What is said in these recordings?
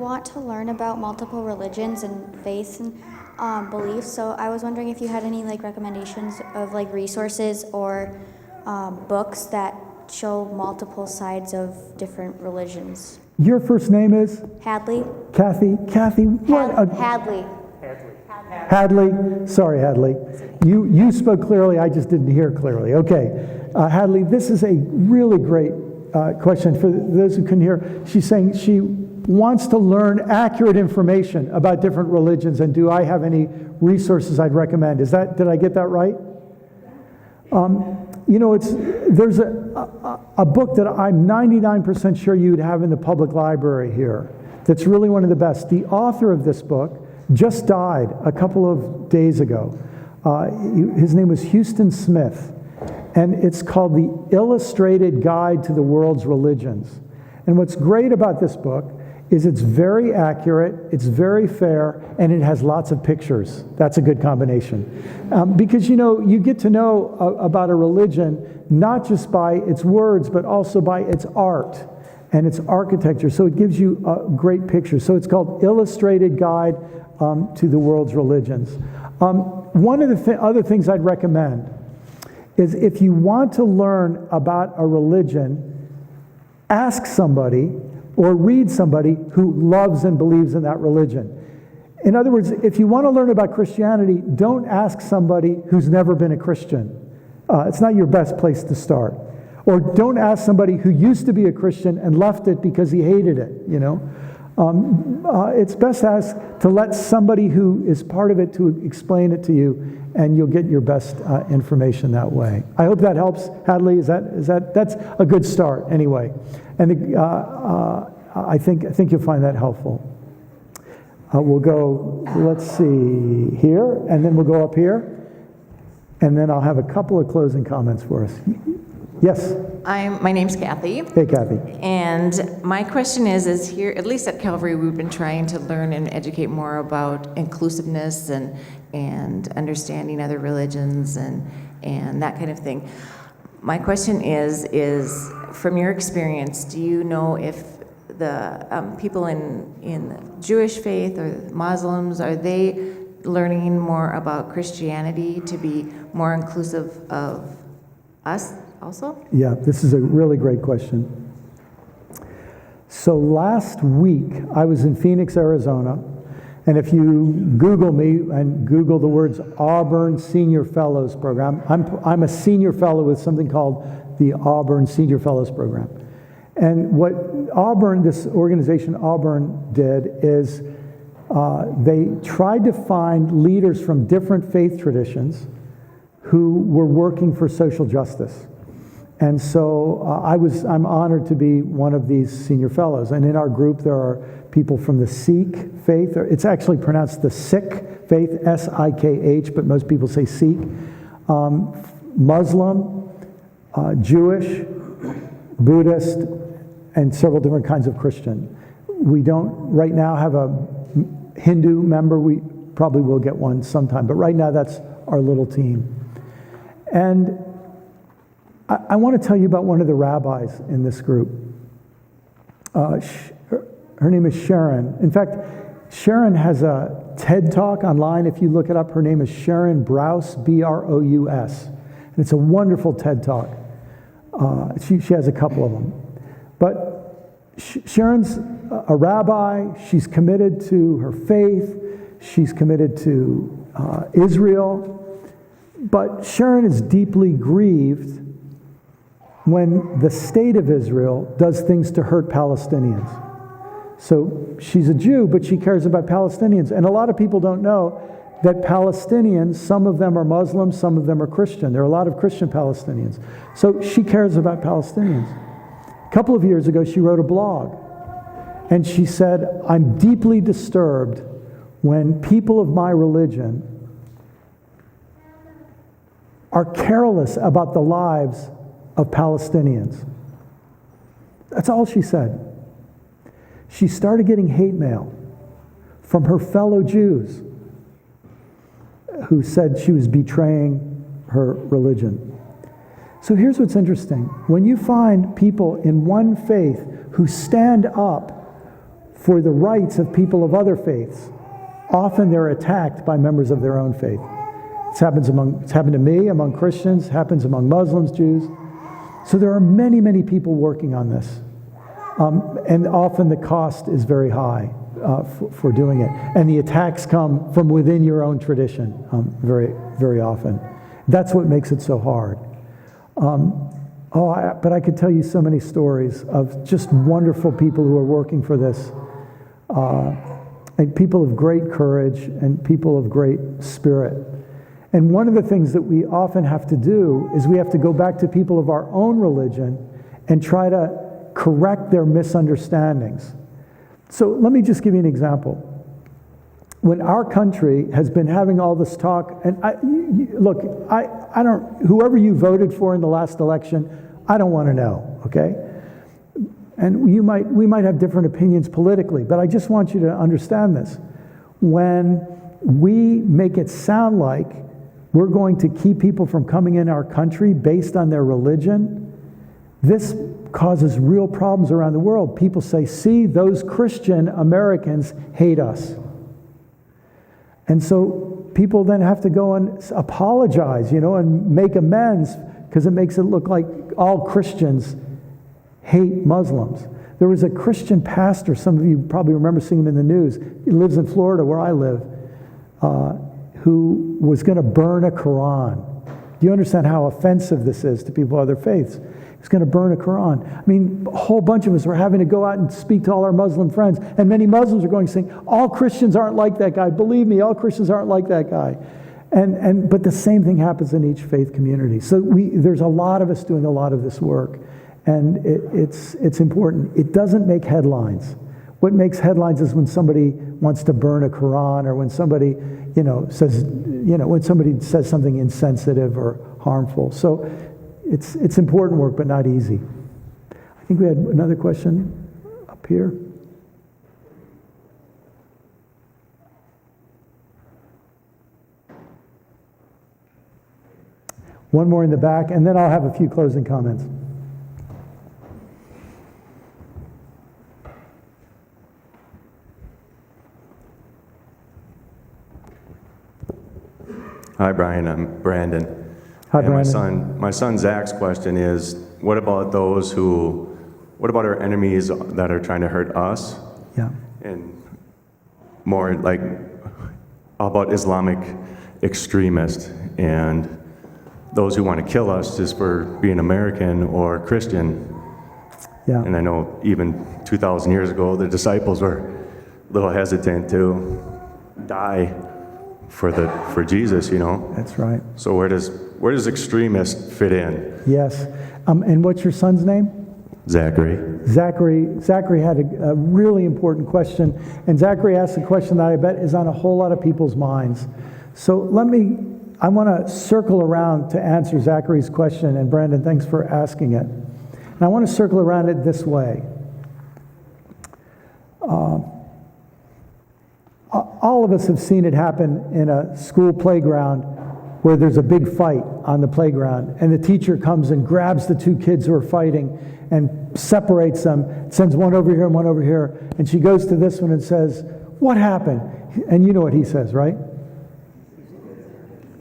want to learn about multiple religions and faiths and beliefs. So I was wondering if you had any recommendations of resources or books that show multiple sides of different religions. Your first name is? Hadley. Kathy, what? Hadley. Hadley. Sorry, Hadley. You spoke clearly. I just didn't hear clearly. Okay. Hadley, this is a really great question. For those who couldn't hear, she's saying she wants to learn accurate information about different religions, and do I have any resources I'd recommend? Did I get that right? There's a book that I'm 99% sure you'd have in the public library here that's really one of the best. The author of this book just died a couple of days ago. His name was Houston Smith, and it's called The Illustrated Guide to the World's Religions. And what's great about this book is it's very accurate, it's very fair, and it has lots of pictures. That's a good combination. Because, you get to know about a religion not just by its words, but also by its art and its architecture. So it gives you a great picture. So it's called Illustrated Guide to the World's Religions. One of the other things I'd recommend is if you want to learn about a religion, ask somebody or read somebody who loves and believes in that religion. In other words, if you want to learn about Christianity, don't ask somebody who's never been a Christian. It's not your best place to start. Or don't ask somebody who used to be a Christian and left it because he hated it, It's best to let somebody who is part of it to explain it to you, and you'll get your best information that way. I hope that helps, Hadley. That's a good start anyway. And I think you'll find that helpful. We'll go, let's see, here, and then we'll go up here, and then I'll have a couple of closing comments for us. Yes? My name's Kathy. Hey, Kathy. And my question is here, at least at Calvary, we've been trying to learn and educate more about inclusiveness and understanding other religions and that kind of thing. My question is from your experience, do you know if the people in Jewish faith or Muslims, are they learning more about Christianity to be more inclusive of us also? Yeah, this is a really great question. So last week, I was in Phoenix, Arizona, and if you Google me and Google the words Auburn Senior Fellows Program, I'm a senior fellow with something called the Auburn Senior Fellows Program. And what Auburn, this organization Auburn did is they tried to find leaders from different faith traditions who were working for social justice. And so I'm honored to be one of these senior fellows. And in our group, there are people from the Sikh faith. It's actually pronounced the Sikh faith, S-I-K-H, but most people say Sikh. Muslim, Jewish, Buddhist, and several different kinds of Christian. We don't right now have a Hindu member. We probably will get one sometime. But right now, that's our little team. And I want to tell you about one of the rabbis in this group. Her name is Sharon. In fact, Sharon has a TED Talk online. If you look it up, her name is Sharon Brous, B-R-O-U-S. And it's a wonderful TED Talk. She has a couple of them. But Sharon's a rabbi. She's committed to her faith. She's committed to Israel. But Sharon is deeply grieved when the state of Israel does things to hurt Palestinians. So she's a Jew, but she cares about Palestinians. And a lot of people don't know that Palestinians, some of them are Muslim, some of them are Christian. There are a lot of Christian Palestinians. So she cares about Palestinians. A couple of years ago, she wrote a blog. And she said, I'm deeply disturbed when people of my religion are careless about the lives of Palestinians. That's all she said. She started getting hate mail from her fellow Jews who said she was betraying her religion. So here's what's interesting. When you find people in one faith who stand up for the rights of people of other faiths. Often they're attacked by members of their own faith. It's happened to me among Christians, happens among Muslims, Jews. So there are many, many people working on this. And often the cost is very high for doing it. And the attacks come from within your own tradition very, very often. That's what makes it so hard. But I could tell you so many stories of just wonderful people who are working for this. And people of great courage and people of great spirit. And one of the things that we often have to do is we have to go back to people of our own religion and try to correct their misunderstandings. So let me just give you an example. When our country has been having all this talk, and I don't, whoever you voted for in the last election, I don't want to know, okay? And we might have different opinions politically, but I just want you to understand this. When we make it sound like we're going to keep people from coming in our country based on their religion, this causes real problems around the world. People say, see, those Christian Americans hate us. And so people then have to go and apologize, and make amends, because it makes it look like all Christians hate Muslims. There was a Christian pastor, some of you probably remember seeing him in the news. He lives in Florida, where I live, who was going to burn a Quran. Do you understand how offensive this is to people of other faiths? He's going to burn a Quran. I mean, a whole bunch of us were having to go out and speak to all our Muslim friends, and many Muslims are going saying, all Christians aren't like that guy. Believe me, all Christians aren't like that guy. But the same thing happens in each faith community. So there's a lot of us doing a lot of this work, and it's important. It doesn't make headlines. What makes headlines is when somebody wants to burn a Quran, or when somebody, when somebody says something insensitive or harmful. So it's important work, but not easy. I think we had another question up here. One more in the back, and then I'll have a few closing comments. Hi, Brian. I'm Brandon. Hi, and Brandon. My son Zach's question is, what about our enemies that are trying to hurt us? Yeah. And more like, how about Islamic extremists and those who want to kill us just for being American or Christian? Yeah. And I know even 2,000 years ago, the disciples were a little hesitant to die for Jesus, That's right. So where does extremist fit in? Yes. And what's your son's name? Zachary. Zachary had a really important question, and Zachary asked a question that I bet is on a whole lot of people's minds. So I want to circle around to answer Zachary's question, and Brandon, thanks for asking it. And I want to circle around it this way. All of us have seen it happen in a school playground where there's a big fight on the playground, and the teacher comes and grabs the two kids who are fighting and separates them, sends one over here and one over here, and she goes to this one and says, "What happened?" And you know what he says, right?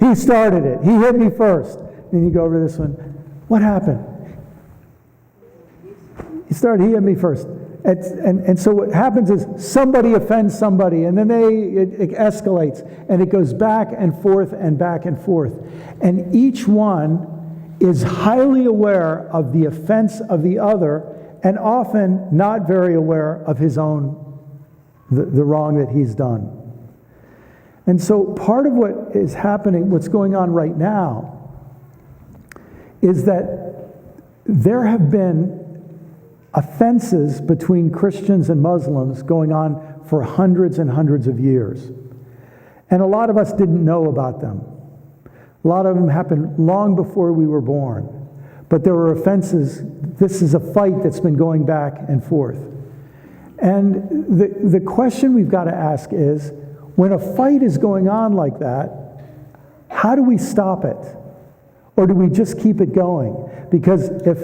"He started it. He hit me first." Then you go over to this one, "What happened?" He hit me first. And so what happens is somebody offends somebody, and then it escalates, and it goes back and forth and back and forth. And each one is highly aware of the offense of the other, and often not very aware of his own, the wrong that he's done. And so part of what is happening, what's going on right now, is that there have been offenses between Christians and Muslims going on for hundreds and hundreds of years. And a lot of us didn't know about them. A lot of them happened long before we were born. But there were offenses. This is a fight that's been going back and forth. And the question we've got to ask is, when a fight is going on like that, how do we stop it? Or do we just keep it going? Because if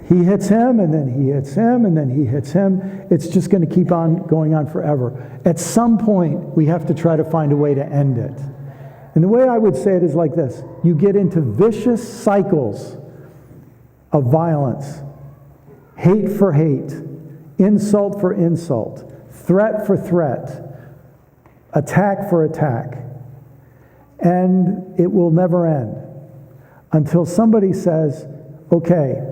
he hits him, and then he hits him, and then he hits him. It's just going to keep on going on forever. At some point, we have to try to find a way to end it. And the way I would say it is like this. You get into vicious cycles of violence. Hate for hate. Insult for insult. Threat for threat. Attack for attack. And it will never end until somebody says, okay,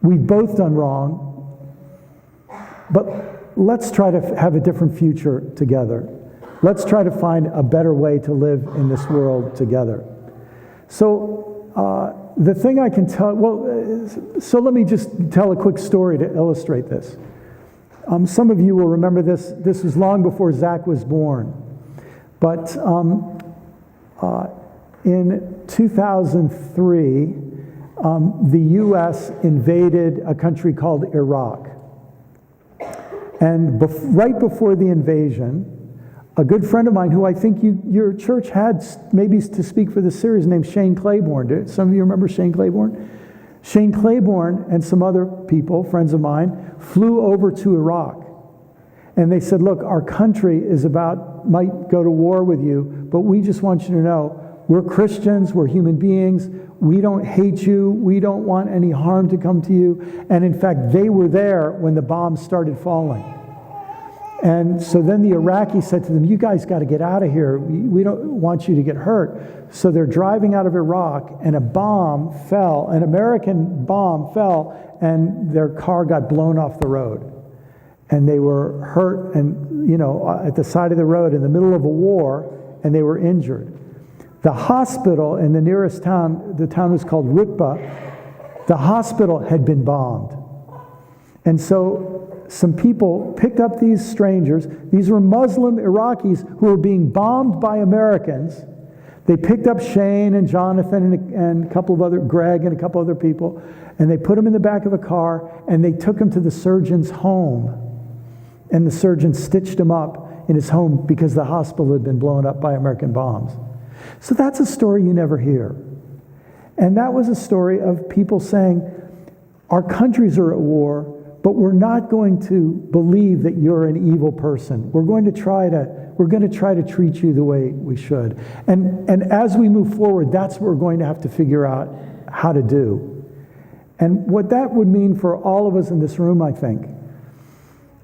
we've both done wrong, but let's try to have a different future together. Let's try to find a better way to live in this world together. So the thing I can tell, so let me just tell a quick story to illustrate this. Some of you will remember this. This was long before Zach was born. But in 2003, the U.S. invaded a country called Iraq. And right before the invasion, a good friend of mine, who I think your church had maybe to speak for the series, named Shane Claiborne. Some of you remember Shane Claiborne? Shane Claiborne and some other people, friends of mine, flew over to Iraq. And they said, look, our country might go to war with you, but we just want you to know, we're Christians, we're human beings, we don't hate you, we don't want any harm to come to you. And in fact, they were there when the bombs started falling. And so then the Iraqis said to them, you guys got to get out of here. We don't want you to get hurt. So they're driving out of Iraq, and a bomb fell, an American bomb fell, and their car got blown off the road. And they were hurt and, at the side of the road in the middle of a war, and they were injured. The hospital in the nearest town, the town was called Rutba, the hospital had been bombed. And so some people picked up these strangers. These were Muslim Iraqis who were being bombed by Americans. They picked up Shane and Jonathan and a couple of other, Greg and a couple other people, and they put them in the back of a car, and they took them to the surgeon's home. And the surgeon stitched him up in his home because the hospital had been blown up by American bombs. So that's a story you never hear. And that was a story of people saying, our countries are at war, but we're not going to believe that you're an evil person. We're going to try to treat you the way we should. And as we move forward, that's what we're going to have to figure out how to do. And what that would mean for all of us in this room, I think,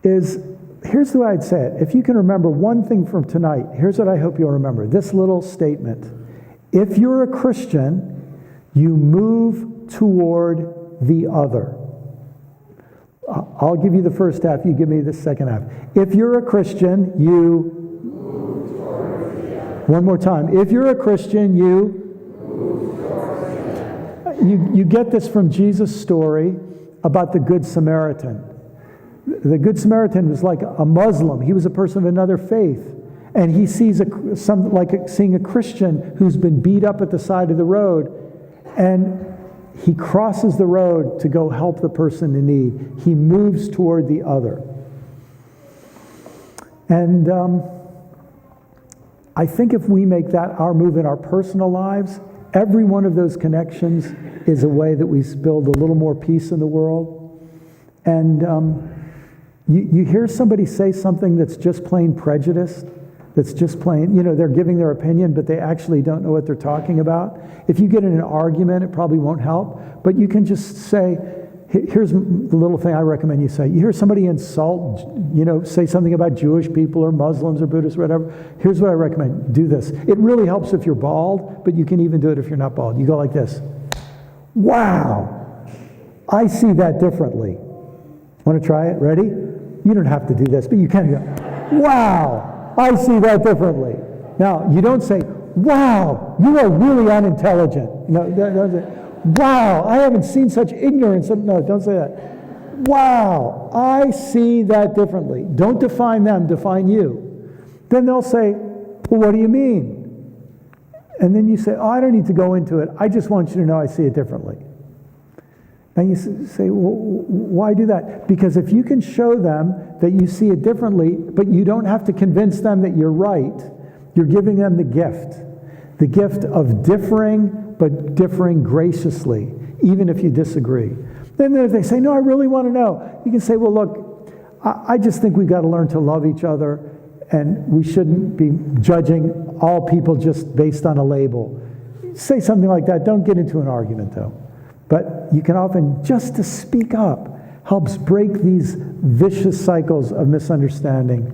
is, here's the way I'd say it. If you can remember one thing from tonight, here's what I hope you'll remember. This little statement. If you're a Christian, you move toward the other. I'll give you the first half, you give me the second half. If you're a Christian, you move toward the other. One more time. If you're a Christian, you move toward the other. You get this from Jesus' story about the Good Samaritan. The Good Samaritan was like a Muslim. He was a person of another faith. And he sees seeing a Christian who's been beat up at the side of the road. And he crosses the road to go help the person in need. He moves toward the other. And I think if we make that our move in our personal lives, every one of those connections is a way that we build a little more peace in the world. And you hear somebody say something that's just plain prejudiced, that's just plain, they're giving their opinion, but they actually don't know what they're talking about. If you get in an argument, it probably won't help, but you can just say, here's the little thing I recommend you say. You hear somebody insult, say something about Jewish people or Muslims or Buddhists or whatever. Here's what I recommend. Do this. It really helps if you're bald, but you can even do it if you're not bald. You go like this. Wow, I see that differently. Want to try it? Ready? You don't have to do this, but you can go, wow, I see that differently. Now, you don't say, wow, you are really unintelligent. No, don't say, wow, I haven't seen such ignorance. No, don't say that. Wow, I see that differently. Don't define them, define you. Then they'll say, well, what do you mean? And then you say, oh, I don't need to go into it. I just want you to know I see it differently. And you say, well, why do that? Because if you can show them that you see it differently, but you don't have to convince them that you're right, you're giving them the gift of differing, but differing graciously, even if you disagree. Then if they say, no, I really want to know, you can say, well, look, I just think we've got to learn to love each other, and we shouldn't be judging all people just based on a label. Say something like that. Don't get into an argument, though. But you can often, just to speak up, helps break these vicious cycles of misunderstanding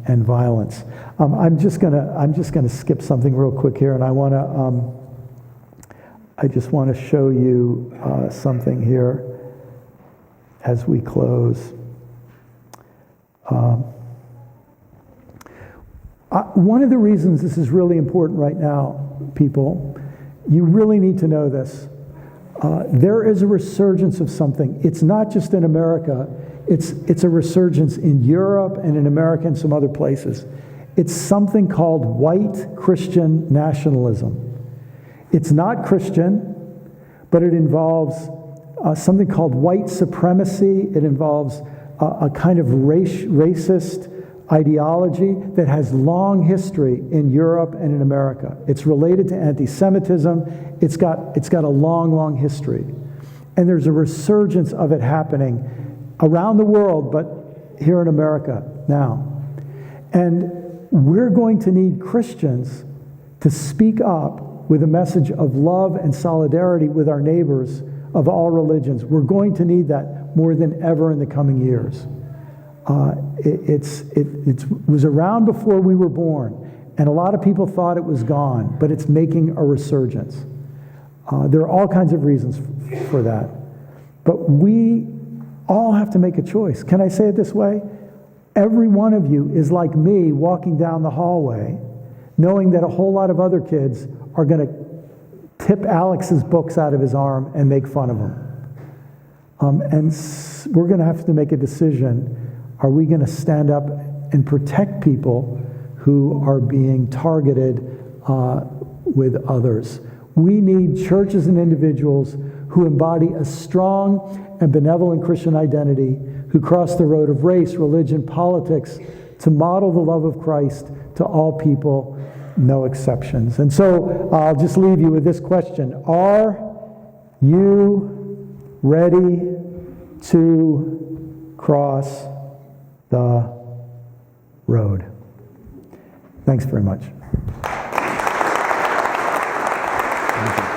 and violence. I'm just gonna skip something real quick here, and I just want to show you something here as we close. One of the reasons this is really important right now, people, you really need to know this. There is a resurgence of something. It's not just in America. It's a resurgence in Europe and in America and some other places. It's something called white Christian nationalism. It's not Christian, but it involves something called white supremacy. It involves a kind of racist ideology that has long history in Europe and in America. It's related to anti-Semitism. It's got a long, long history. And there's a resurgence of it happening around the world, but here in America now. And we're going to need Christians to speak up with a message of love and solidarity with our neighbors of all religions. We're going to need that more than ever in the coming years. It was around before we were born, and a lot of people thought it was gone, but it's making a resurgence. There are all kinds of reasons for that. But we all have to make a choice. Can I say it this way? Every one of you is like me walking down the hallway, knowing that a whole lot of other kids are going to tip Alex's books out of his arm and make fun of him. And we're going to have to make a decision. Are we going to stand up and protect people who are being targeted with others? We need churches and individuals who embody a strong and benevolent Christian identity, who cross the road of race, religion, politics, to model the love of Christ to all people, no exceptions. And so I'll just leave you with this question. Are you ready to cross the road? Thanks very much. Thank you.